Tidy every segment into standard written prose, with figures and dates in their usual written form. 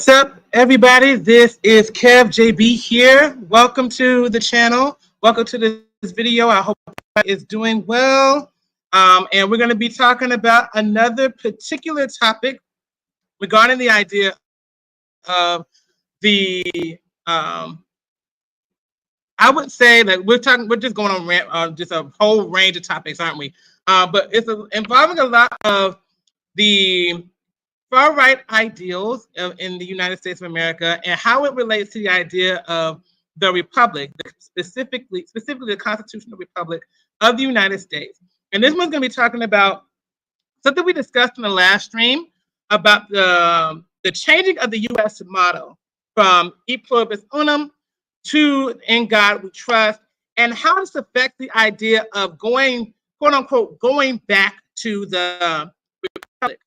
What's up, everybody? This is Kev JB here. Welcome to the channel. Welcome to this video. I hope everybody is doing well. And we're going to be talking about another particular topic regarding the idea of the I would say that we're just going on just a whole range of topics, aren't we? But it's involving a lot of the far-right ideals in the United States of America and how it relates to the idea of the republic, specifically the constitutional republic of the United States. And this one's going to be talking about something we discussed in the last stream about the changing of the U.S. motto from E Pluribus Unum to In God We Trust, and how this affects the idea of going, quote unquote, going back to the republic.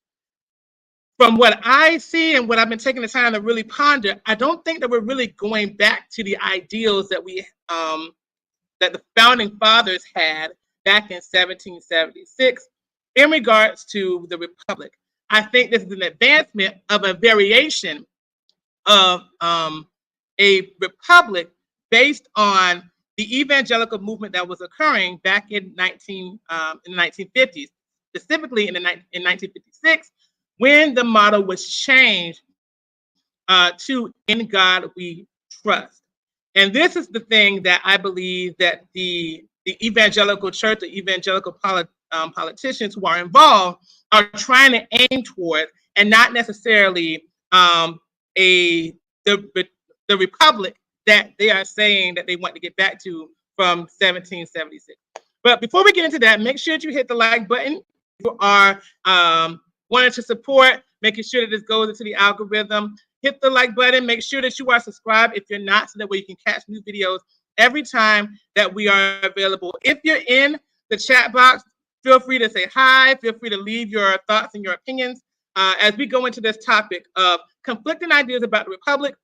From what I see and what I've been taking the time to really ponder, I don't think that we're really going back to the ideals that that the founding fathers had back in 1776 in regards to the republic. I think this is an advancement of a variation of a republic based on the evangelical movement that was occurring back in the 1950s, specifically in 1956. When the motto was changed to In God We Trust. And this is the thing that I believe that the evangelical church, the evangelical politicians who are involved are trying to aim toward, and not necessarily the republic that they are saying that they want to get back to from 1776. But before we get into that, make sure that you hit the like button if you are wanted to support, making sure that this goes into the algorithm. Hit the like button. Make sure that you are subscribed if you're not, so that way you can catch new videos every time that we are available. If you're in the chat box, feel free to say hi. Feel free to leave your thoughts and your opinions as we go into this topic of conflicting ideas about the republic,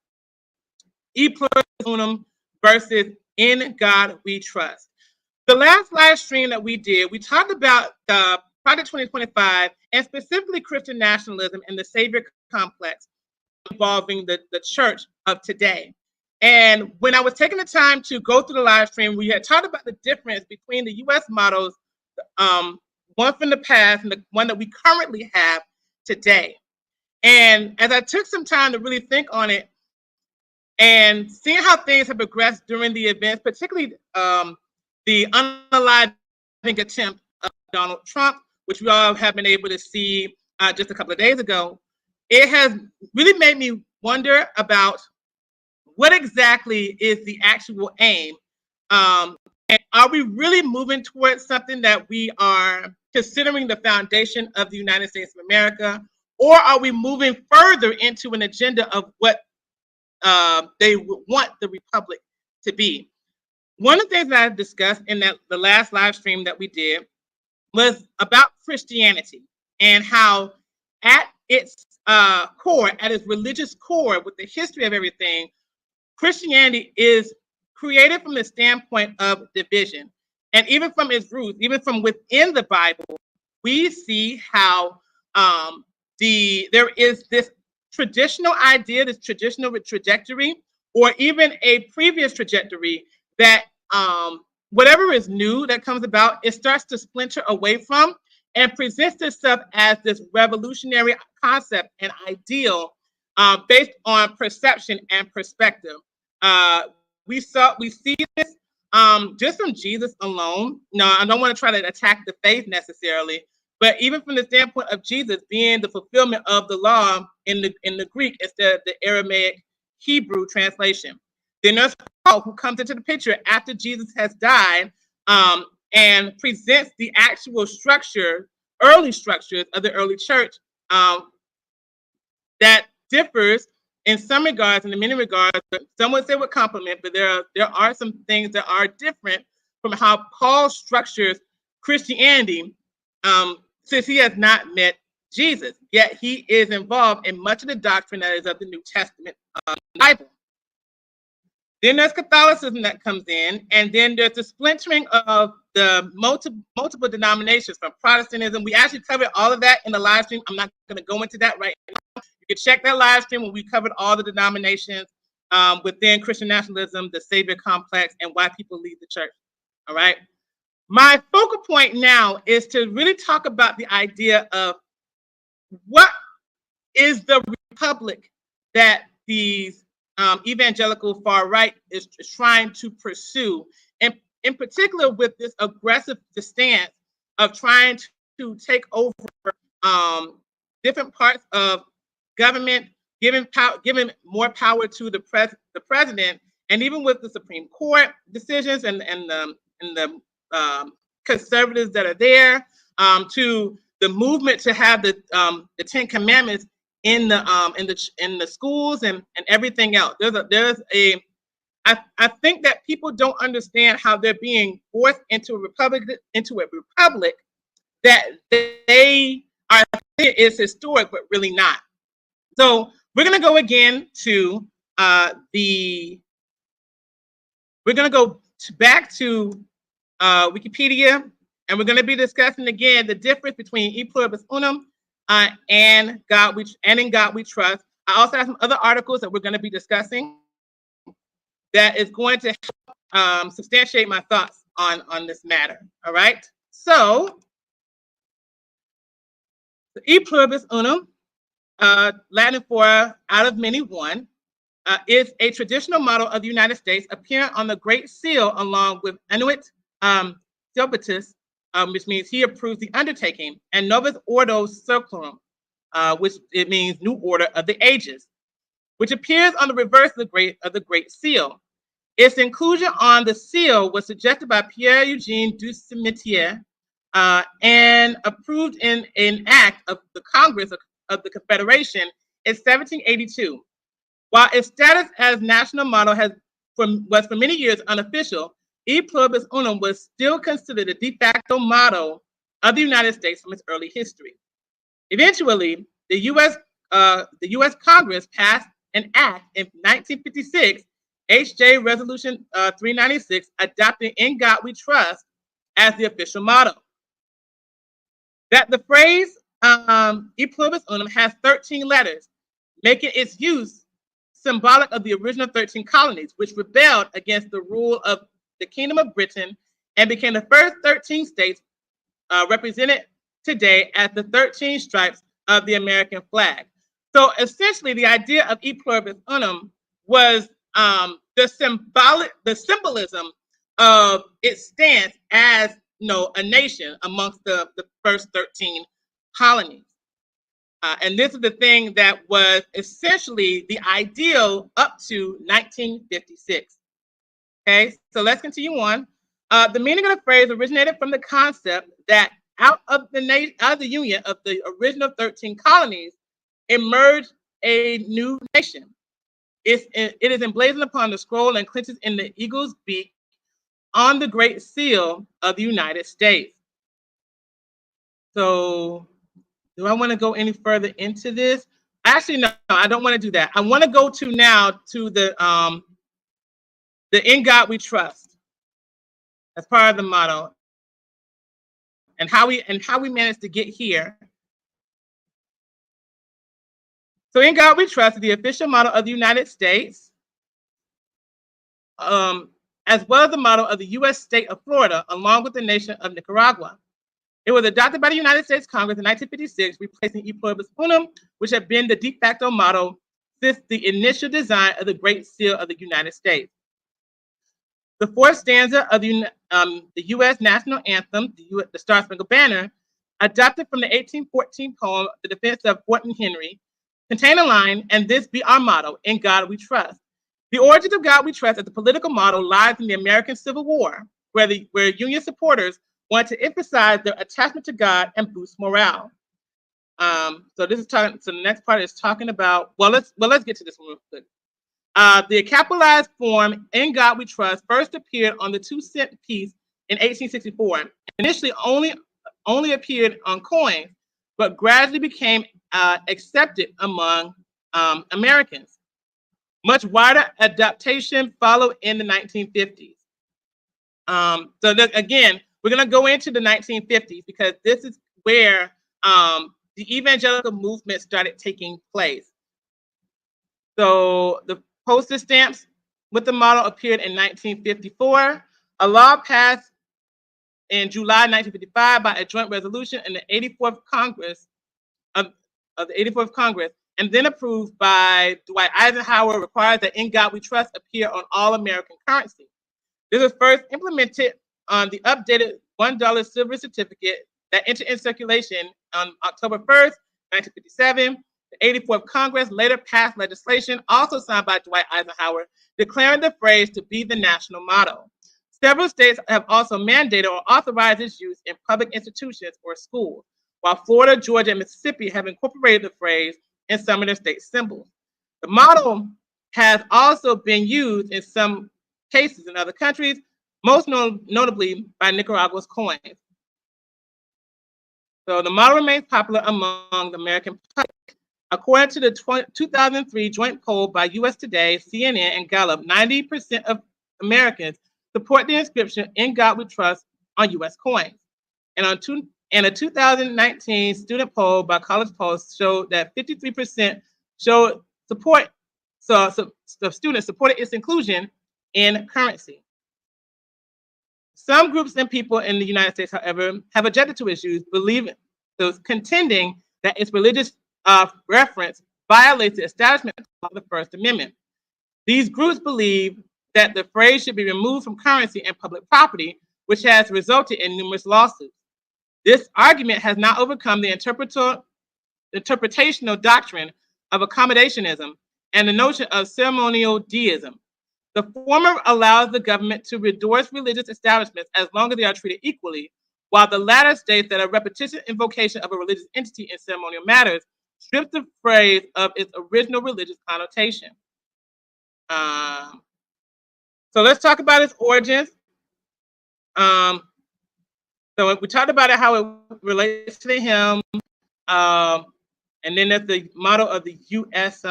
E Pluribus Unum versus In God We Trust. The last live stream that we did, we talked about the Project 2025, and specifically Christian nationalism and the savior complex involving the church of today. And when I was taking the time to go through the live stream, we had talked about the difference between the U.S. mottos, one from the past and the one that we currently have today. And as I took some time to really think on it and seeing how things have progressed during the events, particularly the unaliving attempt of Donald Trump, which we all have been able to see just a couple of days ago, it has really made me wonder about what exactly is the actual aim. And are we really moving towards something that we are considering the foundation of the United States of America, or are we moving further into an agenda of what they want the republic to be? One of the things that I discussed in the last live stream that we did was about Christianity and how at its core, at its religious core, with the history of everything, Christianity is created from the standpoint of division. And even from its roots, even from within the Bible, we see how there is this traditional idea, this traditional trajectory, or even a previous trajectory that whatever is new that comes about, it starts to splinter away from and presents itself as this revolutionary concept and ideal based on perception and perspective. We see this just from Jesus alone. No, I don't want to try to attack the faith necessarily, but even from the standpoint of Jesus being the fulfillment of the law in the Greek instead of the Aramaic Hebrew translation. Then there's Paul, who comes into the picture after Jesus has died and presents the actual structure, early structures of the early church that differs in some regards and in many regards. Some would say with compliment, but there are some things that are different from how Paul structures Christianity since he has not met Jesus, yet he is involved in much of the doctrine that is of the New Testament Bible. Then there's Catholicism that comes in, and then there's the splintering of the multiple denominations from Protestantism. We actually covered all of that in the live stream. I'm not going to go into that right now. You can check that live stream when we covered all the denominations within Christian nationalism, the Savior complex, and why people leave the church. All right. My focal point now is to really talk about the idea of what is the republic that these evangelical far right is trying to pursue, and in particular with this aggressive stance of trying to take over different parts of government, giving more power to the president, and even with the Supreme Court decisions and the conservatives that are there, to the movement to have the Ten Commandments in the schools and everything else. I think that people don't understand how they're being forced into a republic that they are is historic, but really not. So we're going to go again to we're going to go back to Wikipedia, and we're going to be discussing again the difference between E Pluribus Unum and In God We Trust. I also have some other articles that we're going to be discussing that is going to help substantiate my thoughts on this matter. All right. So the E Pluribus Unum, Latin for out of many one, is a traditional model of the United States appearing on the Great Seal along with Annuit Silvatus, which means he approves the undertaking, and Novus Ordo Seclorum, which it means New Order of the Ages, which appears on the reverse of the Great Seal. Its inclusion on the seal was suggested by Pierre-Eugène du Cimetière and approved in an act of the Congress of the Confederation in 1782. While its status as national model was for many years unofficial, E Pluribus Unum was still considered a de facto motto of the United States from its early history. Eventually, the U.S. Congress passed an act in 1956, H.J. Resolution 396, adopting In God We Trust as the official motto. That the phrase E Pluribus Unum has 13 letters, making its use symbolic of the original 13 colonies, which rebelled against the rule of the Kingdom of Britain and became the first 13 states represented today as the 13 stripes of the American flag. So essentially, the idea of E Pluribus Unum was the symbolism of its stance as a nation amongst the first 13 colonies. And this is the thing that was essentially the ideal up to 1956. Okay, so let's continue on. The meaning of the phrase originated from the concept that out of the union of the original 13 colonies emerged a new nation. It is emblazoned upon the scroll and clinches in the eagle's beak on the Great Seal of the United States. So do I want to go any further into this? Actually, no, I don't want to do that. I want to go to now to the In God We Trust as part of the motto, and how we managed to get here. So In God We Trust is the official motto of the United States, as well as the motto of the U.S. state of Florida, along with the nation of Nicaragua. It was adopted by the United States Congress in 1956, replacing E Pluribus Unum, which had been the de facto motto since the initial design of the Great Seal of the United States. The fourth stanza of the U.S. national anthem, the Star-Spangled Banner, adopted from the 1814 poem, The Defense of Fort Henry, contain a line, "And this be our motto, in God we trust." The origins of God we trust as a political model lies in the American Civil War, where Union supporters wanted to emphasize their attachment to God and boost morale. So this is talking. So the next part is talking about. Well, let's get to this one real quick. The capitalized form "In God We Trust" first appeared on the 2-cent piece in 1864. Initially, only appeared on coins, but gradually became accepted among Americans. Much wider adaptation followed in the 1950s. Again, we're going to go into the 1950s because this is where the evangelical movement started taking place. So the postage stamps with the motto appeared in 1954. A law passed in July 1955 by a joint resolution in the 84th Congress of the 84th Congress, and then approved by Dwight Eisenhower, requires that "In God We Trust" appear on all American currency. This was first implemented on the updated $1 silver certificate that entered in circulation on October 1st, 1957. The 84th Congress later passed legislation, also signed by Dwight Eisenhower, declaring the phrase to be the national motto. Several states have also mandated or authorized its use in public institutions or schools, while Florida, Georgia, and Mississippi have incorporated the phrase in some of their state symbols. The motto has also been used in some cases in other countries, most notably by Nicaragua's coins. So the motto remains popular among the American public. According to the 2003 joint poll by US Today, CNN, and Gallup, 90% of Americans support the inscription "In God We Trust" on US coins. And a 2019 student poll by College Post showed that 53% showed support, so the students supported its inclusion in currency. Some groups and people in the United States, however, have objected to its use, contending that its religious reference violates the Establishment Clause of the First Amendment. These groups believe that the phrase should be removed from currency and public property, which has resulted in numerous lawsuits. This argument has not overcome the interpretational doctrine of accommodationism and the notion of ceremonial deism. The former allows the government to endorse religious establishments as long as they are treated equally, while the latter states that a repetitious invocation of a religious entity in ceremonial matters strips the phrase of its original religious connotation. So let's talk about its origins. So we talked about it, how it relates to the hymn, and then there's the motto of the U.S.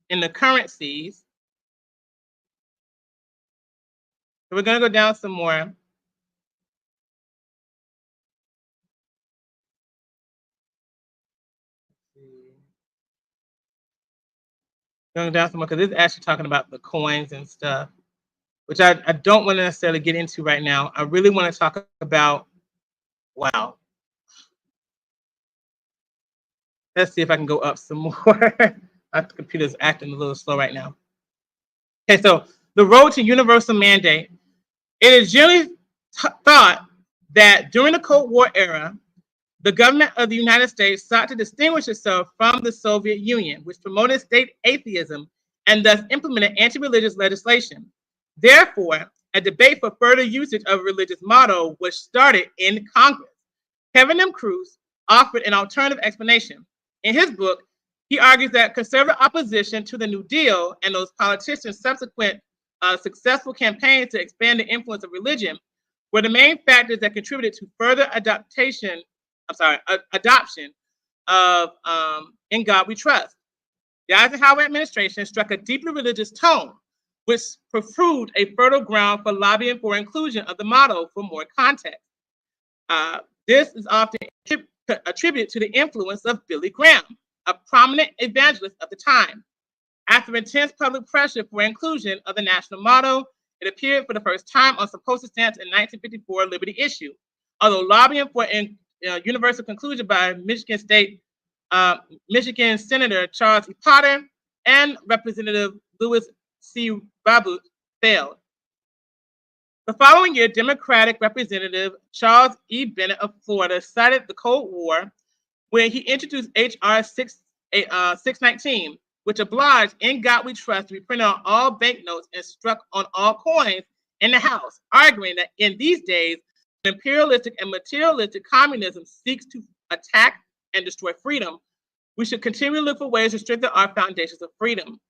In the currencies. So we're going to go down some more. Going down some more because this is actually talking about the coins and stuff, which I don't want to necessarily get into right now. I really want to talk about, wow. Let's see if I can go up some more. My computer's acting a little slow right now. Okay, so the road to universal mandate. It is generally thought that during the Cold War era, the government of the United States sought to distinguish itself from the Soviet Union, which promoted state atheism and thus implemented anti-religious legislation. Therefore, a debate for further usage of a religious motto was started in Congress. Kevin M. Cruz offered an alternative explanation. In his book, he argues that conservative opposition to the New Deal and those politicians' subsequent successful campaigns to expand the influence of religion were the main factors that contributed to further adoption of "In God We Trust." The Eisenhower administration struck a deeply religious tone, which proved a fertile ground for lobbying for inclusion of the motto for more context. This is often attributed to the influence of Billy Graham, a prominent evangelist of the time. After intense public pressure for inclusion of the national motto, it appeared for the first time on some postage stamps in 1954 Liberty issue. Although lobbying for universal conclusion by Michigan Senator Charles E. Potter and Representative Louis C. Babut failed. The following year, Democratic Representative Charles E. Bennett of Florida cited the Cold War when he introduced H.R. 619, which obliged "In God We Trust" to be printed on all banknotes and struck on all coins in the House, arguing that in these days, imperialistic and materialistic communism seeks to attack and destroy freedom, we should continue to look for ways to strengthen our foundations of freedom.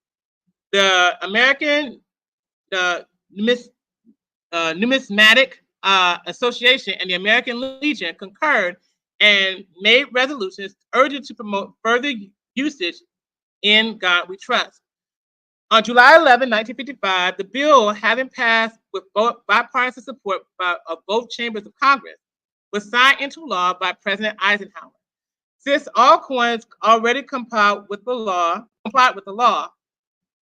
The American Numismatic Association and the American Legion concurred and made resolutions urging to promote further usage "In God We Trust." On July 11, 1955, the bill, having passed with bipartisan support of both chambers of Congress, was signed into law by President Eisenhower. Since all coins already complied with the law, complied with the law.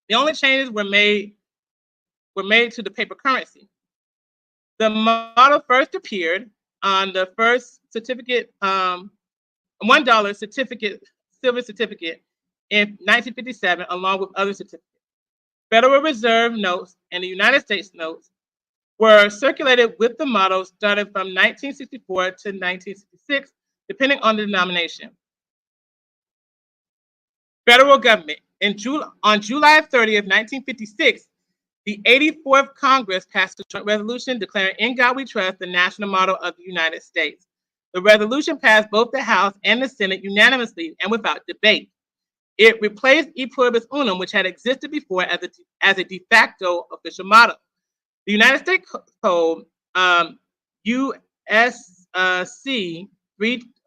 The only changes were made to the paper currency. The model first appeared on the first certificate, $1 certificate, silver certificate in 1957, along with other certificates. Federal Reserve notes and the United States notes were circulated with the model starting from 1964 to 1966, depending on the denomination. Federal government. On July 30th, 1956, the 84th Congress passed a joint resolution declaring "In God We Trust" the national motto of the United States. The resolution passed both the House and the Senate unanimously and without debate. It replaced E Pluribus Unum, which had existed before as a de facto official motto. The United States Code, USC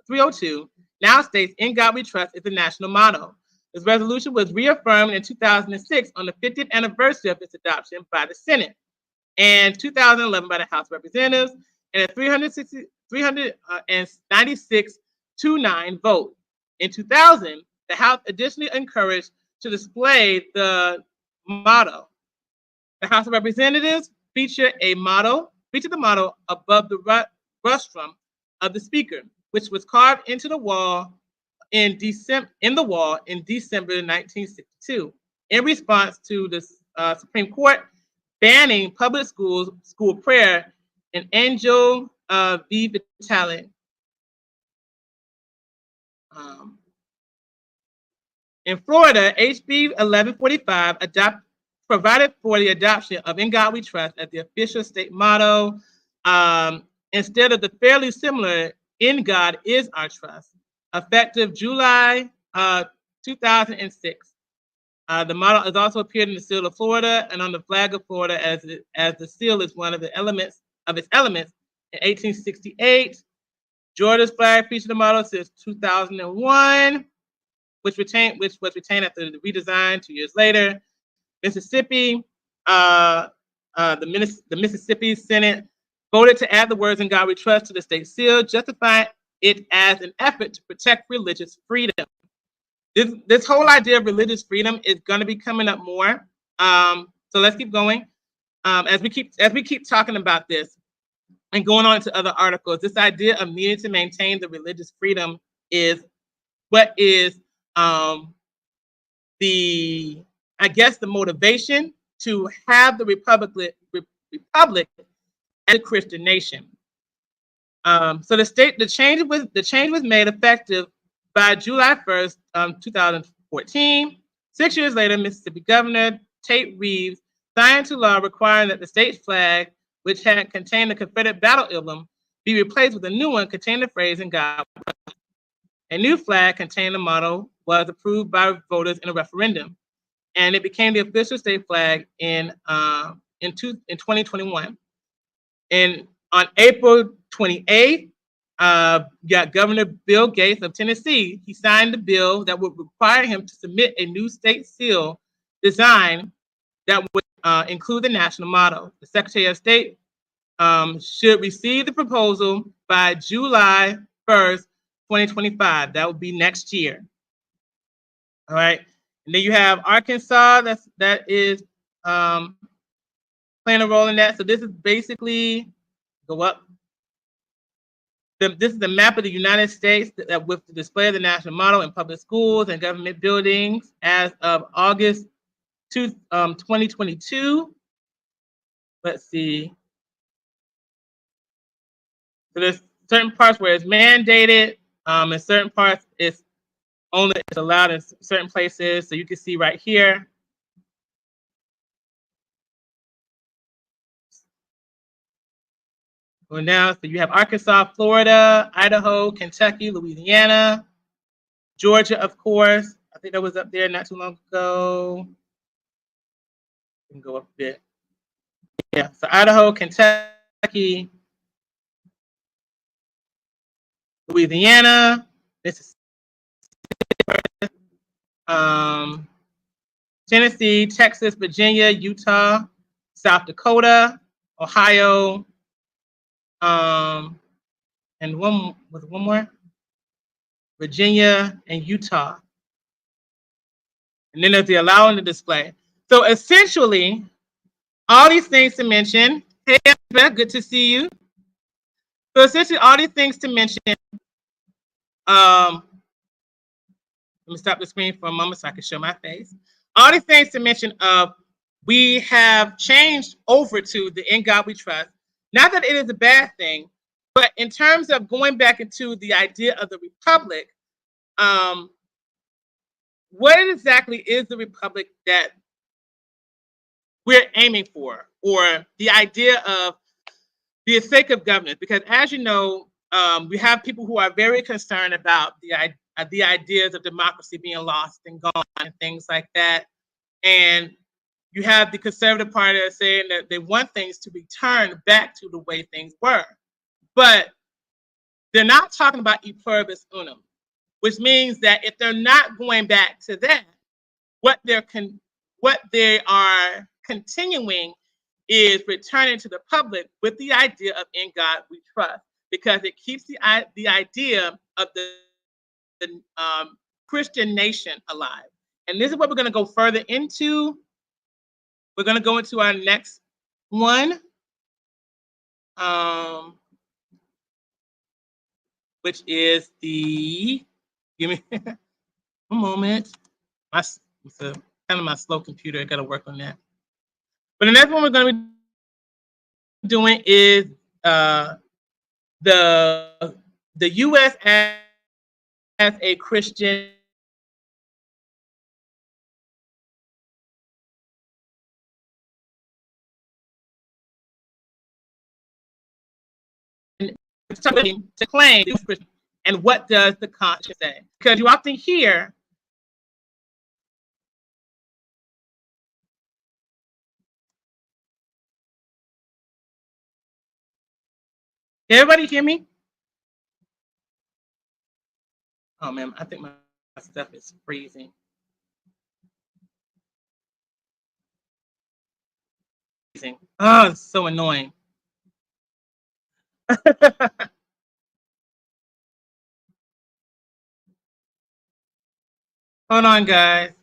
302, now states "In God We Trust" is the national motto. This resolution was reaffirmed in 2006 on the 50th anniversary of its adoption by the Senate, and 2011 by the House of Representatives, and a 396-9 vote. In 2000, the House additionally encouraged to display the motto. The House of Representatives featured the motto above the rostrum of the Speaker, which was carved into the wall in December 1962, in response to the Supreme Court banning public school prayer in Angel v. Vitale. In Florida, HB 1145 provided for the adoption of "In God We Trust" as the official state motto, instead of the fairly similar "In God Is Our Trust," effective July 2006. The motto has also appeared in the seal of Florida and on the flag of Florida as the seal is one of its elements in 1868. Georgia's flag featured the motto since 2001, which was retained after the redesign 2 years later. Mississippi, the Mississippi Senate voted to add the words "In God We Trust" to the state seal, justifying it as an effort to protect religious freedom. This whole idea of religious freedom is going to be coming up more. So let's keep going. As we keep talking about this and going on to other articles, this idea of needing to maintain the religious freedom is what is the motivation to have the republic as a Christian nation. So the change was made effective by July 1st, 2014. 6 years later, Mississippi Governor Tate Reeves signed into law requiring that the state flag, which had contained the Confederate battle emblem, be replaced with a new one containing the phrase "In God." A new flag containing the motto was approved by voters in a referendum, and it became the official state flag in 2021. And on April 28th, Governor Bill Gates of Tennessee, he signed the bill that would require him to submit a new state seal design that would include the national motto. The Secretary of State should receive the proposal by July 1st, 2025. That would be next year. All right. And then you have Arkansas that is playing a role in that. So this is basically, go up. This is the map of the United States that with the display of the national motto in public schools and government buildings as of August 2022. Let's see. So there's certain parts where it's mandated, and certain parts it's allowed in certain places. So you can see right here. Well, now, so you have Arkansas, Florida, Idaho, Kentucky, Louisiana, Georgia, of course. I think that was up there not too long ago. We can go up a bit. Yeah, so Idaho, Kentucky, Louisiana, Mississippi, Tennessee, Texas, Virginia, Utah, South Dakota, Ohio, and one more, Virginia and Utah. And then there's the allow and the display. So essentially, all these things to mention. Hey, Beth, good to see you. So essentially, all these things to mention. Let me stop the screen for a moment so I can show my face. All these things to mention of we have changed over to the In God We Trust. Not that it is a bad thing, but in terms of going back into the idea of the republic, what exactly is the republic that we're aiming for, or the idea of the sake of governance? Because as you know, we have people who are very concerned about the ideas of democracy being lost and gone and things like that. And you have the conservative party that's saying that they want things to return back to the way things were. But they're not talking about e pluribus unum, which means that if they're not going back to that, what they are continuing is returning to the public with the idea of in God we trust, because it keeps the idea of the Christian nation alive. And this is what we're going to go further into. We're going to go into our next one, which is the, give me a moment. It's kind of my slow computer. I got to work on that. But the next one we're going to be doing is the U.S. as a Christian to claim and what does the conscience say? Because you often hear everybody hear me? Oh man, I think my stuff is freezing. Oh, it's so annoying. Hold on, guys.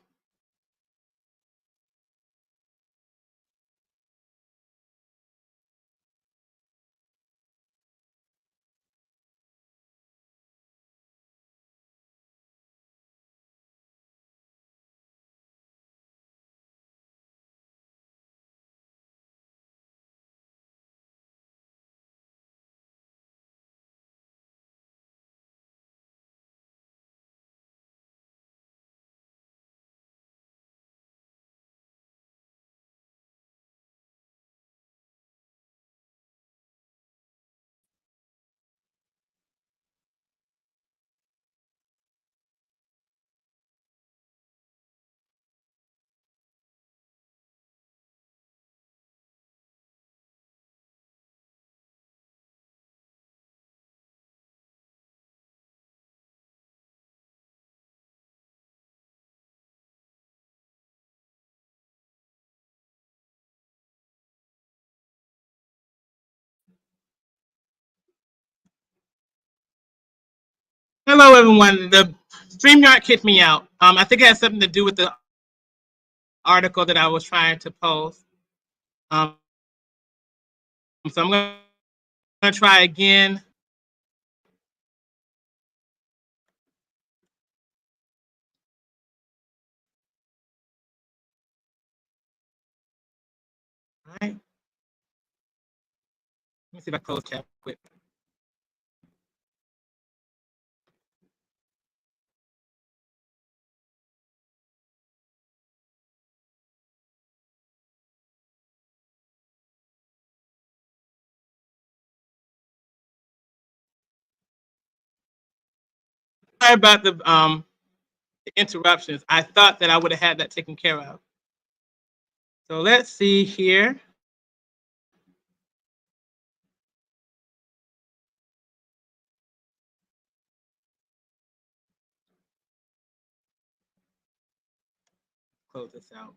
Hello, everyone. The StreamYard kicked me out. I think it has something to do with the article that I was trying to post. So I'm going to try again. All right. Let me see if I close chat quick. Sorry about the interruptions. I thought that I would have had that taken care of. So let's see here. Close this out.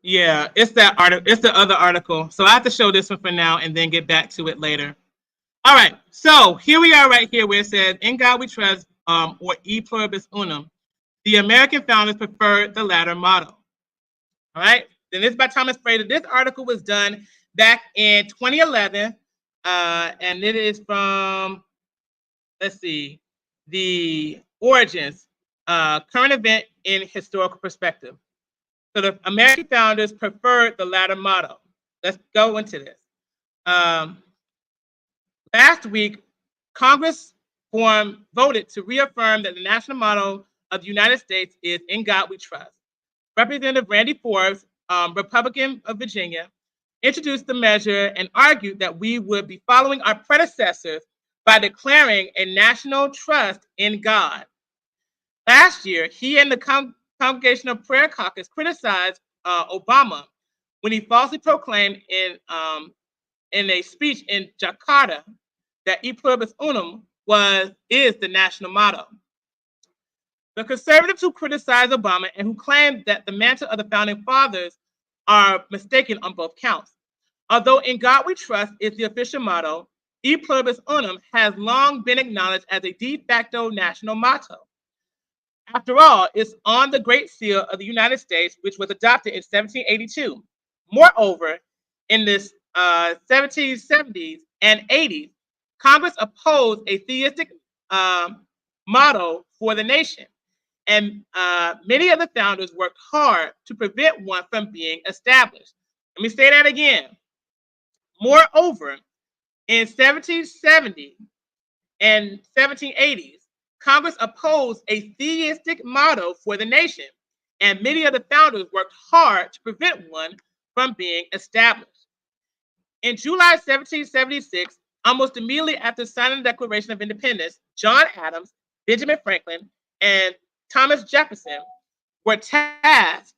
Yeah, it's that article. It's the other article. So I have to show this one for now and then get back to it later. All right. So here we are right here where it says, in God we trust, or e pluribus unum. The American founders preferred the latter model. All right. Then this is by Thomas Fraser. This article was done back in 2011, and it is from, let's see, the Origins, current event in historical perspective. So the American founders preferred the latter model. Let's go into this. Last week, Congress voted to reaffirm that the national motto of the United States is "In God We Trust." Representative Randy Forbes, Republican of Virginia, introduced the measure and argued that we would be following our predecessors by declaring a national trust in God. Last year, he and the Congregational Prayer Caucus criticized Obama when he falsely proclaimed in a speech in Jakarta that "E Pluribus Unum" is the national motto. The conservatives who criticized Obama and who claimed that the mantle of the founding fathers are mistaken on both counts. Although "In God We Trust" is the official motto, "E Pluribus Unum" has long been acknowledged as a de facto national motto. After all, it's on the Great Seal of the United States, which was adopted in 1782. Moreover, in the 1770s and 80s, Congress opposed a theistic motto for the nation, and many of the founders worked hard to prevent one from being established. Let me say that again. Moreover, in 1770 and 1780s, Congress opposed a theistic motto for the nation, and many of the founders worked hard to prevent one from being established. In July 1776, almost immediately after signing the Declaration of Independence, John Adams, Benjamin Franklin, and Thomas Jefferson were tasked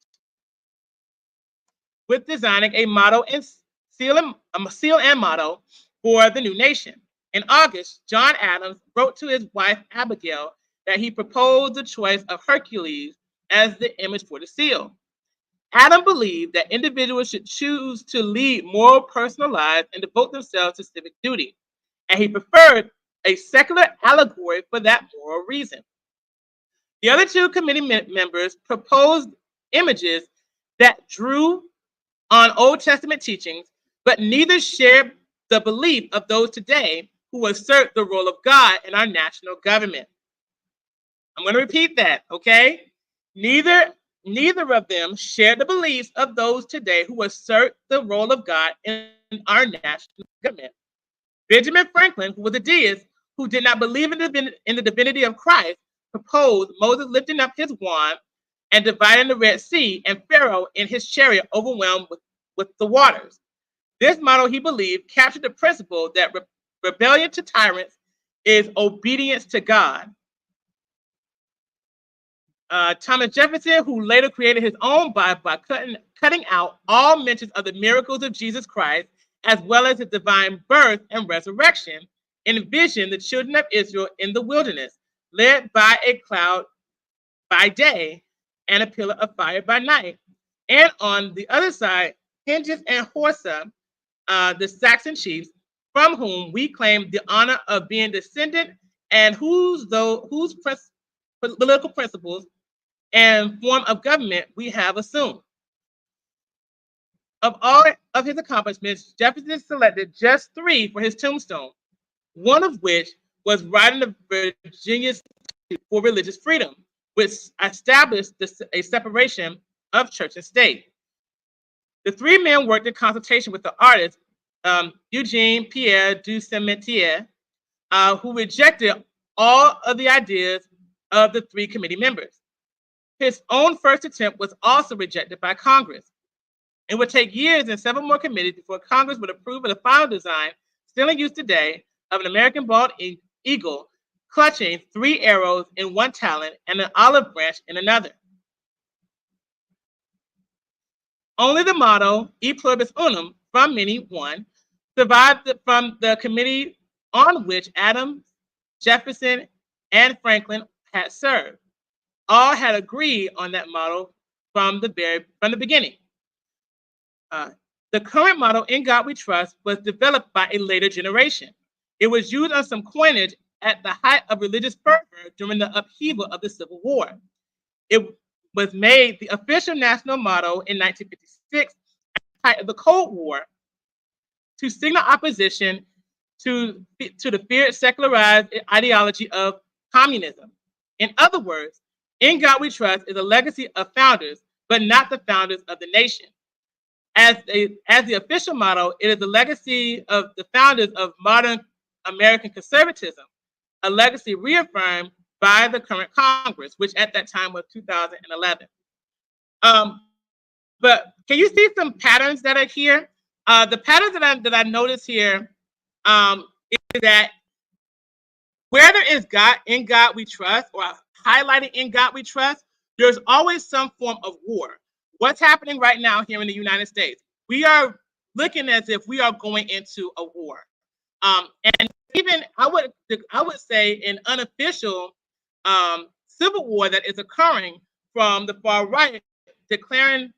with designing a motto and seal and motto for the new nation. In August, John Adams wrote to his wife Abigail that he proposed the choice of Hercules as the image for the seal. Adams believed that individuals should choose to lead moral personal lives and devote themselves to civic duty, and he preferred a secular allegory for that moral reason. The other two committee members proposed images that drew on Old Testament teachings, but neither shared the belief of those today who assert the role of God in our national government. I'm going to repeat that, okay? Neither of them shared the beliefs of those today who assert the role of God in our national government. Benjamin Franklin, who was a deist who did not believe in the divinity of Christ, proposed Moses lifting up his wand and dividing the Red Sea, and Pharaoh in his chariot overwhelmed with the waters. This model, he believed, captured the principle that rebellion to tyrants is obedience to God. Thomas Jefferson, who later created his own Bible by cutting out all mentions of the miracles of Jesus Christ, as well as his divine birth and resurrection, envisioned the children of Israel in the wilderness, led by a cloud by day and a pillar of fire by night. And on the other side, Hengist and Horsa, the Saxon chiefs, from whom we claim the honor of being descendant, and whose political principles and form of government we have assumed. Of all of his accomplishments, Jefferson selected just 3 for his tombstone, one of which was writing the Virginia Statute for Religious Freedom, which established a separation of church and state. The 3 men worked in consultation with the artist, Eugene Pierre du Cimetière, who rejected all of the ideas of the 3 committee members. His own first attempt was also rejected by Congress. It would take years and several more committees before Congress would approve of the final design, still in use today, of an American bald eagle clutching 3 arrows in one talon and an olive branch in another. Only the motto, "E Pluribus Unum," from many one, survived from the committee on which Adams, Jefferson, and Franklin had served. All had agreed on that motto from the beginning. The current motto, "In God We Trust," was developed by a later generation. It was used on some coinage at the height of religious fervor during the upheaval of the Civil War. It was made the official national motto in 1956 at the height of the Cold War to signal opposition to the feared secularized ideology of communism. In other words, "In God We Trust" is a legacy of founders, but not the founders of the nation. As the official motto, it is the legacy of the founders of modern American conservatism, a legacy reaffirmed by the current Congress, which at that time was 2011. But can you see some patterns that are here? The patterns that I notice here is that where there is God, "In God We Trust," or highlighted "In God We Trust," there's always some form of war. What's happening right now here in the United States? We are looking as if we are going into a war. And even I would say an unofficial civil war that is occurring from the far right, declaring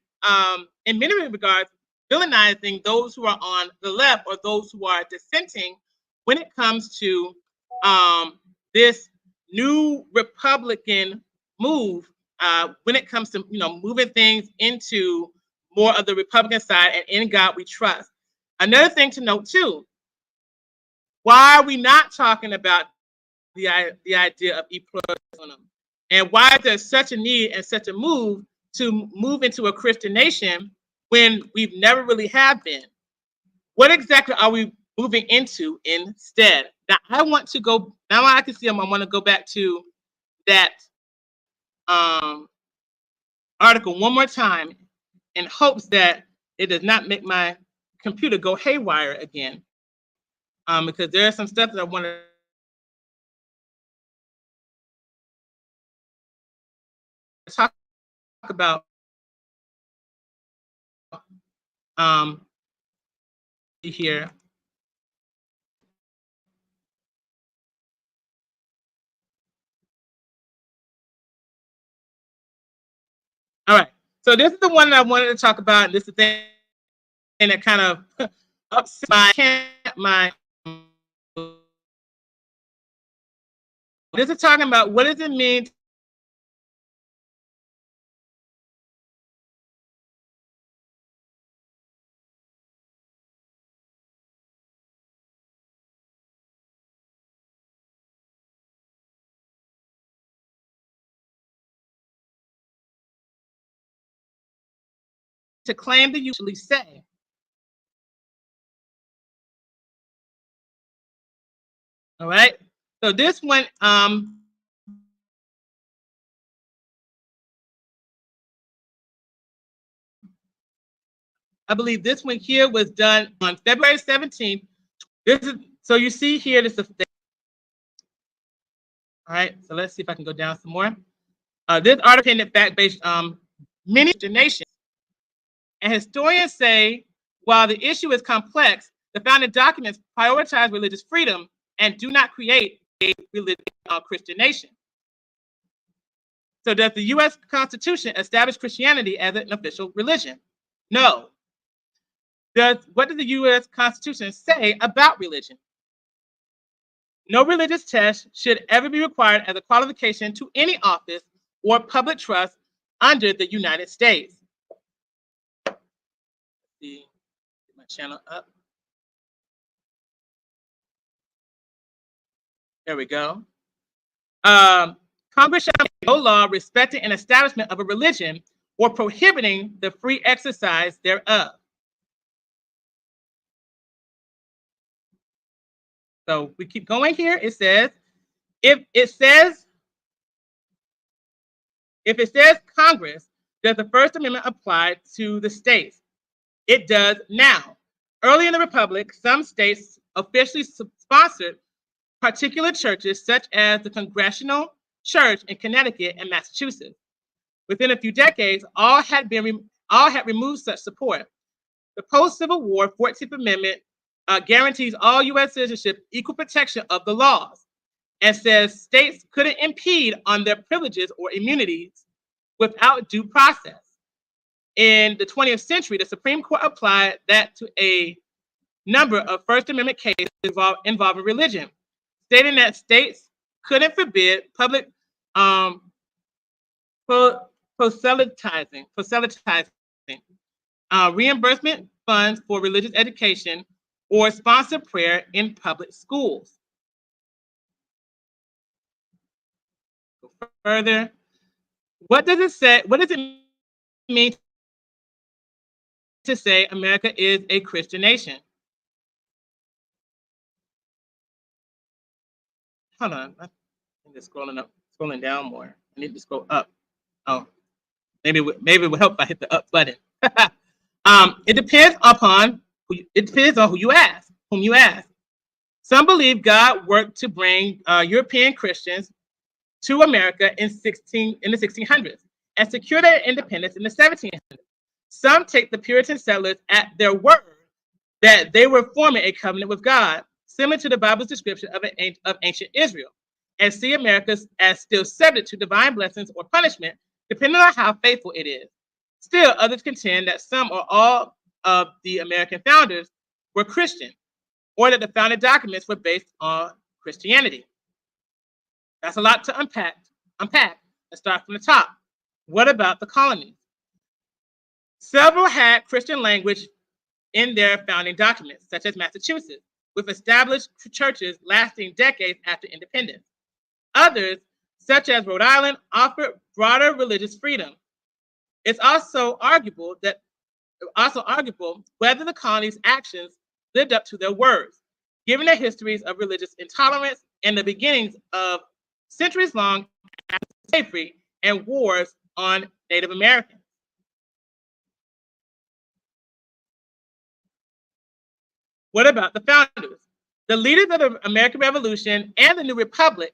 in many regards villainizing those who are on the left or those who are dissenting when it comes to this new Republican move, when it comes to moving things into more of the Republican side and "In God We Trust." Another thing to note too, why are we not talking about the idea of Pluribus Unum? And why is there such a need and such a move to move into a Christian nation when we've never really have been? What exactly are we moving into instead? Now I want to go, now I can see them, I want to go back to that article one more time in hopes that it does not make my computer go haywire again. Because there's some stuff that I want to talk about here. All right, so this is the one that I wanted to talk about. This is the thing that kind of upset my this is talking about what does it mean to claim to usually say. All right, so this one I believe this one here was done on February 17th. This is, so you see here, this is the, all right, so let's see if I can go down some more. This article in fact-based many nations. And historians say, while the issue is complex, the founding documents prioritize religious freedom and do not create a religious Christian nation. So does the U.S. Constitution establish Christianity as an official religion? No. What does the U.S. Constitution say about religion? No religious test should ever be required as a qualification to any office or public trust under the United States. Let's see, get my channel up. There we go. Congress shall make no law respecting an establishment of a religion or prohibiting the free exercise thereof. So we keep going here. It says, if it says Congress, does the First Amendment apply to the states? It does now. Early in the Republic, some states officially sponsored particular churches, such as the Congregational Church in Connecticut and Massachusetts. Within a few decades, all had removed such support. The post-Civil War 14th Amendment guarantees all U.S. citizenship equal protection of the laws and says states couldn't impede on their privileges or immunities without due process. In the 20th century, the Supreme Court applied that to a number of First Amendment cases involving religion, stating that states couldn't forbid public proselytizing, reimbursement funds for religious education, or sponsor prayer in public schools. Go further. What does it say? What does it mean to say America is a Christian nation? Hold on, I'm just scrolling down more. I need to scroll up. Oh, maybe it will help if I hit the up button. It depends on who you ask. Some believe God worked to bring European Christians to America in the 1600s and secure their independence in the 1700s. Some take the Puritan settlers at their word that they were forming a covenant with God, similar to the Bible's description of ancient Israel, and see America as still subject to divine blessings or punishment, depending on how faithful it is. Still, others contend that some or all of the American founders were Christian, or that the founding documents were based on Christianity. That's a lot to unpack. Let's start from the top. What about the colonies? Several had Christian language in their founding documents, such as Massachusetts, with established churches lasting decades after independence. Others, such as Rhode Island, offered broader religious freedom. It's also arguable whether the colonies' actions lived up to their words, given their histories of religious intolerance and the beginnings of centuries-long slavery and wars on Native Americans. What about the founders? The leaders of the American Revolution and the New Republic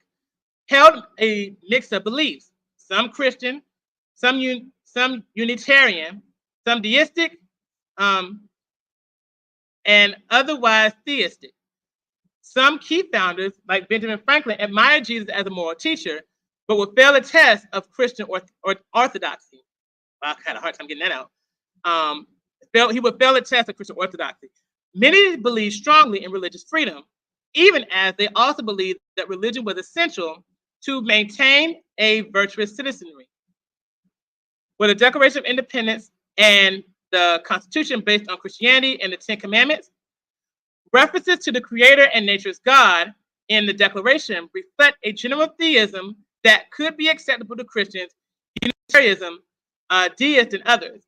held a mix of beliefs, some Christian, some Unitarian, some deistic, and otherwise theistic. Some key founders, like Benjamin Franklin, admired Jesus as a moral teacher, but would fail a test of Christian orthodoxy. Well, I had a hard time getting that out. He would fail a test of Christian orthodoxy. Many believed strongly in religious freedom, even as they also believed that religion was essential to maintain a virtuous citizenry. With the Declaration of Independence and the Constitution based on Christianity and the Ten Commandments, references to the Creator and nature's God in the Declaration reflect a general theism that could be acceptable to Christians, Unitarianism, deists, and others.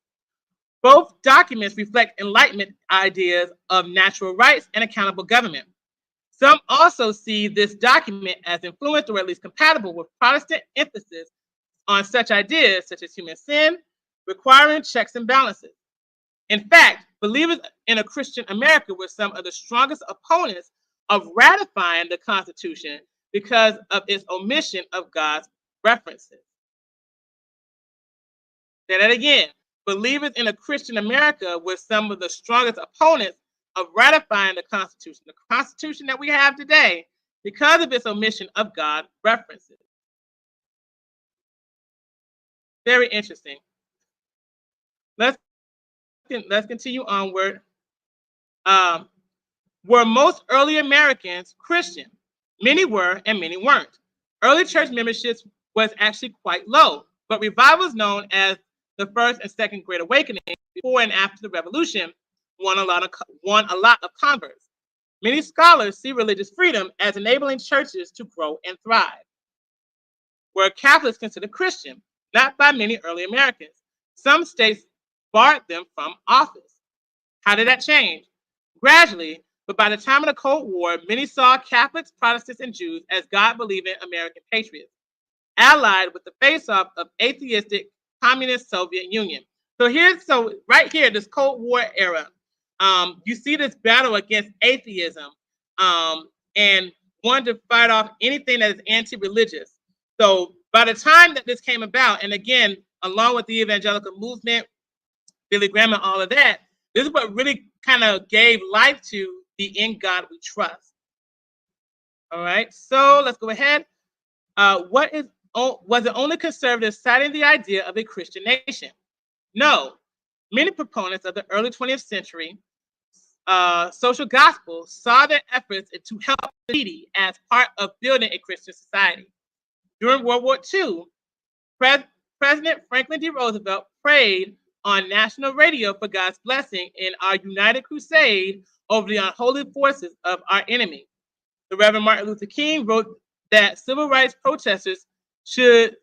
Both documents reflect Enlightenment ideas of natural rights and accountable government. Some also see this document as influenced or at least compatible with Protestant emphasis on such ideas such as human sin, requiring checks and balances. In fact, believers in a Christian America were some of the strongest opponents of ratifying the Constitution because of its omission of God's references. Say that again. Believers in a Christian America were some of the strongest opponents of ratifying the Constitution that we have today, because of its omission of God's references. Very interesting. Let's continue onward. Were most early Americans Christian? Many were and many weren't. Early church membership was actually quite low, but revivals known as the First and Second Great Awakening before and after the Revolution won a lot of converts. Many scholars see religious freedom as enabling churches to grow and thrive. Were Catholics considered Christian? Not by many early Americans. Some states barred them from office. How did that change? Gradually, but by the time of the Cold War, many saw Catholics, Protestants, and Jews as God-believing American patriots, allied with the face-off of atheistic communist Soviet Union. So right here, this Cold War era, you see this battle against atheism and wanting to fight off anything that is anti-religious. So by the time that this came about, and again, along with the evangelical movement, Billy Graham and all of that, this is what really kind of gave life to the In God We Trust. All right, so let's go ahead. Was it only conservatives citing the idea of a Christian nation? No. Many proponents of the early 20th century social gospel saw their efforts to help the needy as part of building a Christian society. During World War II, President Franklin D. Roosevelt prayed on national radio for God's blessing in our united crusade over the unholy forces of our enemy. The Reverend Martin Luther King wrote that civil rights protesters stood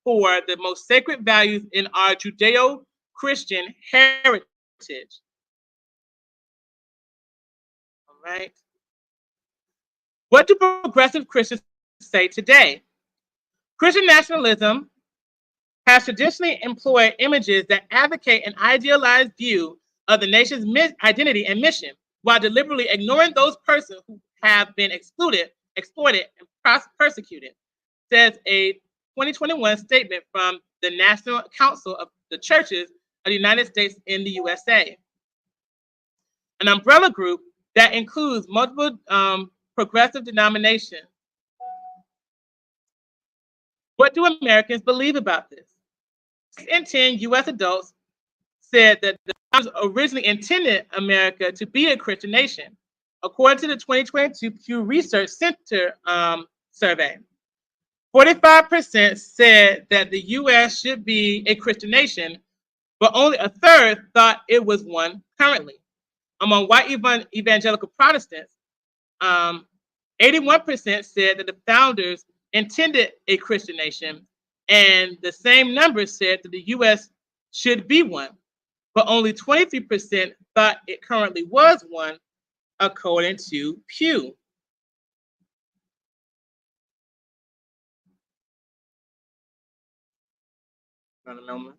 for the most sacred values in our Judeo-Christian heritage. All right. What do progressive Christians say today? Christian nationalism has traditionally employed images that advocate an idealized view of the nation's identity and mission, while deliberately ignoring those persons who have been exploited, and persecuted, says a 2021 statement from the National Council of the Churches of the United States in the USA. An umbrella group that includes multiple progressive denominations. What do Americans believe about this? 6 in 10 U.S. adults said that the Bible originally intended America to be a Christian nation, according to the 2022 Pew Research Center survey. 45% said that the U.S. should be a Christian nation, but only a third thought it was one currently. Among white evangelical Protestants, 81% said that the founders intended a Christian nation, and the same number said that the U.S. should be one, but only 23% thought it currently was one, according to Pew. Not a moment.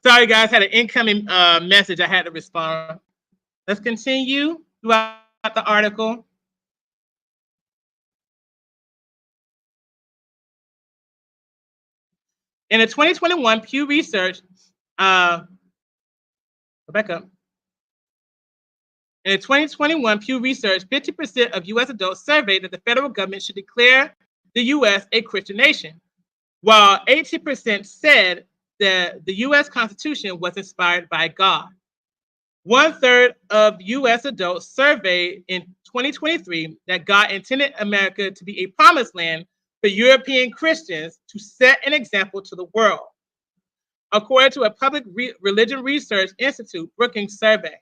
Sorry, guys, had an incoming message I had to respond. Let's continue throughout the article. In a 2021 Pew Research, go back up. In a 2021 Pew Research, 50% of U.S. adults surveyed that the federal government should declare the U.S. a Christian nation, while 80% said that the U.S. Constitution was inspired by God. 1/3 of U.S. adults surveyed in 2023 that God intended America to be a promised land for European Christians to set an example to the world, according to a public religion research institute Brookings survey.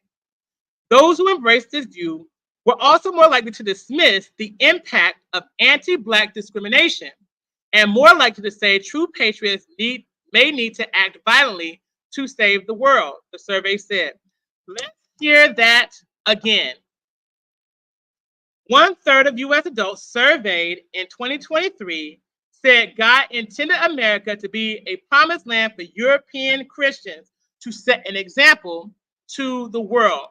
Those who embraced this view were also more likely to dismiss the impact of anti-Black discrimination and more likely to say true patriots may need to act violently to save the world, the survey said. Let's hear that again. 1/3 of U.S. adults surveyed in 2023 said God intended America to be a promised land for European Christians to set an example to the world,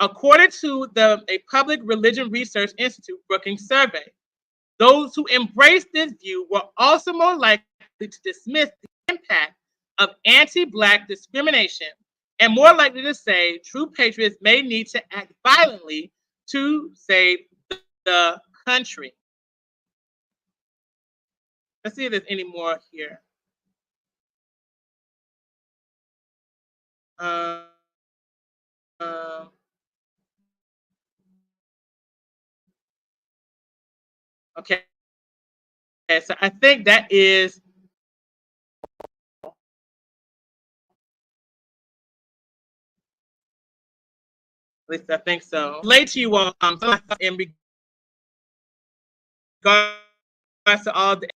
according to a public religion research institute Brookings survey. Those who embraced this view were also more likely to dismiss the impact of anti-Black discrimination and more likely to say true patriots may need to act violently to save the country. Let's see if there's any more here. Okay. So I think that is at least I think so. Relate to you all in regards to all the.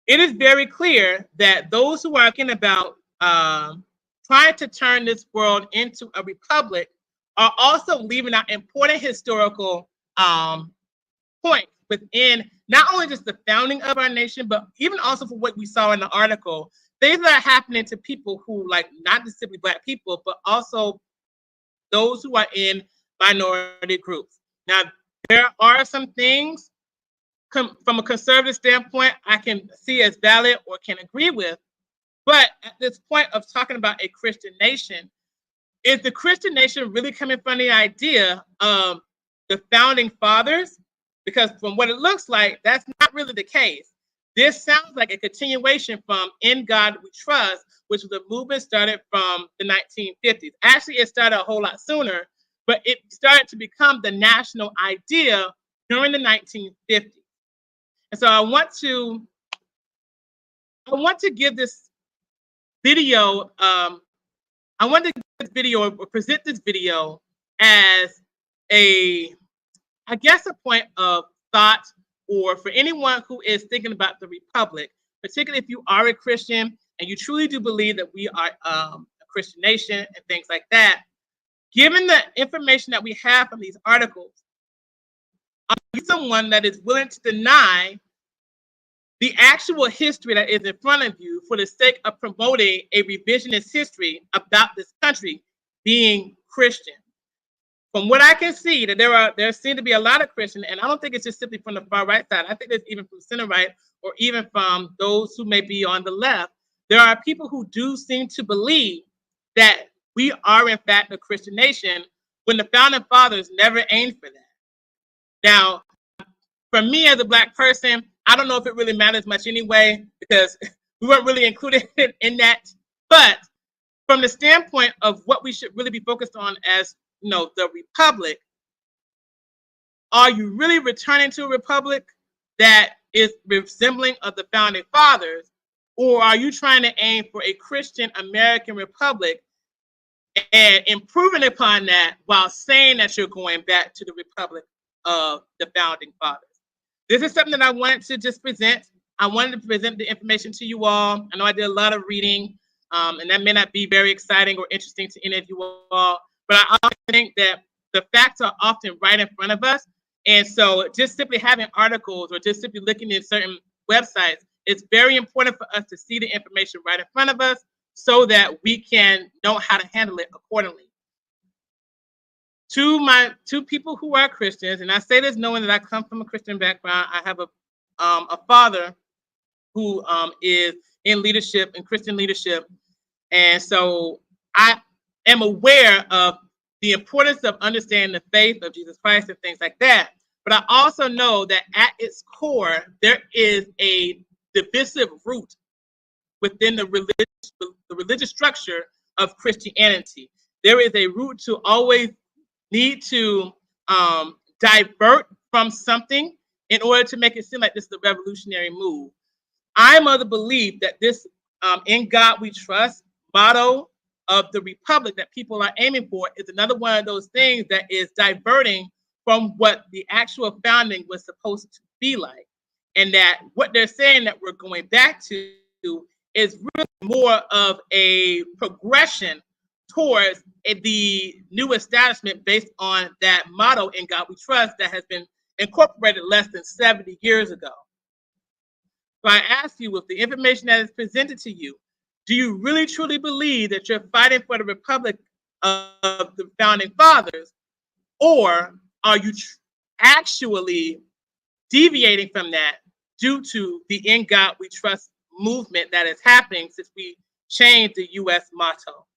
It is very clear that those who are thinking about trying to turn this world into a republic are also leaving out important historical points within not only just the founding of our nation, but even also for what we saw in the article, things that are happening to people who, like, not just simply Black people, but also those who are in minority groups. Now, there are some things from a conservative standpoint I can see as valid or can agree with, but at this point of talking about a Christian nation, is the Christian nation really coming from the idea of the founding fathers? Because from what it looks like, that's not really the case. This sounds like a continuation from In God We Trust, which was a movement started from the 1950s. Actually, it started a whole lot sooner, but it started to become the national idea during the 1950s. And so I want to give this video, I want to give this video or present this video as a, I guess, a point of thought, or for anyone who is thinking about the Republic, particularly if you are a Christian and you truly do believe that we are a Christian nation and things like that. Given the information that we have from these articles, are you someone that is willing to deny the actual history that is in front of you for the sake of promoting a revisionist history about this country being Christian? From what I can see, that there seem to be a lot of Christians, and I don't think it's just simply from the far right side. I think it's even from center right, or even from those who may be on the left. There are people who do seem to believe that we are in fact a Christian nation, when the founding fathers never aimed for that. Now, for me as a Black person, I don't know if it really matters much anyway, because we weren't really included in that. But from the standpoint of what we should really be focused on as, you know, the Republic, are you really returning to a republic that is resembling of the founding fathers, or are you trying to aim for a Christian American republic and improving upon that while saying that you're going back to the republic of the founding fathers? This is something that I wanted to just present. I wanted to present the information to you all. I know I did a lot of reading, and that may not be very exciting or interesting to any of you all, but I often think that the facts are often right in front of us. And so just simply having articles or just simply looking at certain websites, it's very important for us to see the information right in front of us so that we can know how to handle it accordingly. To people who are Christians, and I say this knowing that I come from a Christian background. I have a father who is in leadership, in Christian leadership, and so I am aware of the importance of understanding the faith of Jesus Christ and things like that. But I also know that at its core, there is a divisive root within the religious structure of Christianity. There is a root to always need to divert from something in order to make it seem like this is a revolutionary move. I'm of the belief that this "In God We Trust" motto of the Republic that people are aiming for is another one of those things that is diverting from what the actual founding was supposed to be like. And that what they're saying that we're going back to is really more of a progression towards the new establishment based on that motto, "In God We Trust," that has been incorporated less than 70 years ago. So I ask you, with the information that is presented to you, do you really truly believe that you're fighting for the republic of the founding fathers, or are you actually deviating from that due to the "In God We Trust" movement that is happening since we changed the U.S. motto?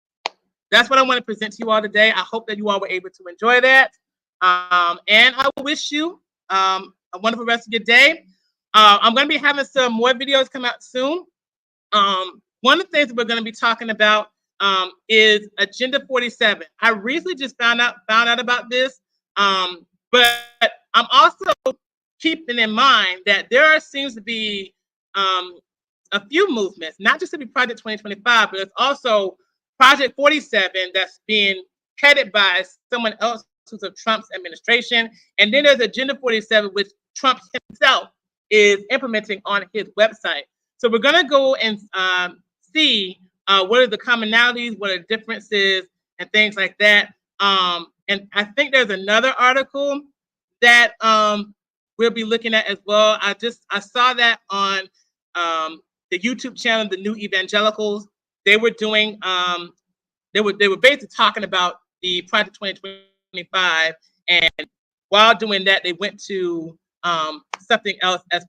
That's what I want to present to you all today. I hope that you all were able to enjoy that. And I wish you a wonderful rest of your day. I'm going to be having some more videos come out soon. One of the things that we're going to be talking about is Agenda 47. I recently just found out about this, but I'm also keeping in mind that there seems to be a few movements, not just to be Project 2025, but it's also Project 47 that's being headed by someone else who's of Trump's administration. And then there's Agenda 47, which Trump himself is implementing on his website. So we're going to go and see what are the commonalities, what are the differences, and things like that. And I think there's another article that we'll be looking at as well. I saw that on the YouTube channel, The New Evangelicals. They were doing, they were basically talking about the Project 2025, and while doing that, they went to something else as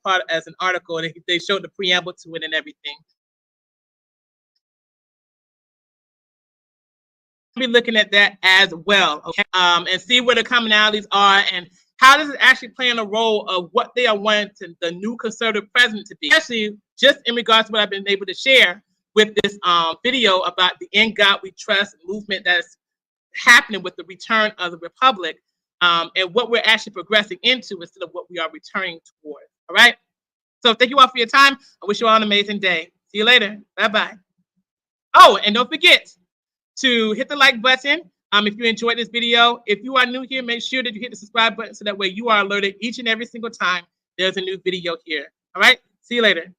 an article, and they showed the preamble to it and everything. I'll be looking at that as well, okay? And see where the commonalities are and how does it actually play in a role of what they are wanting the new conservative president to be, especially just in regards to what I've been able to share with this video about the "In God We Trust" movement that's happening with the return of the republic, and what we're actually progressing into instead of what we are returning toward. All right. So thank you all for your time. I wish you all an amazing day. See you later. Bye-bye. Oh, and don't forget to hit the like button if you enjoyed this video. If you are new here, make sure that you hit the subscribe button so that way you are alerted each and every single time there's a new video here. All right. See you later.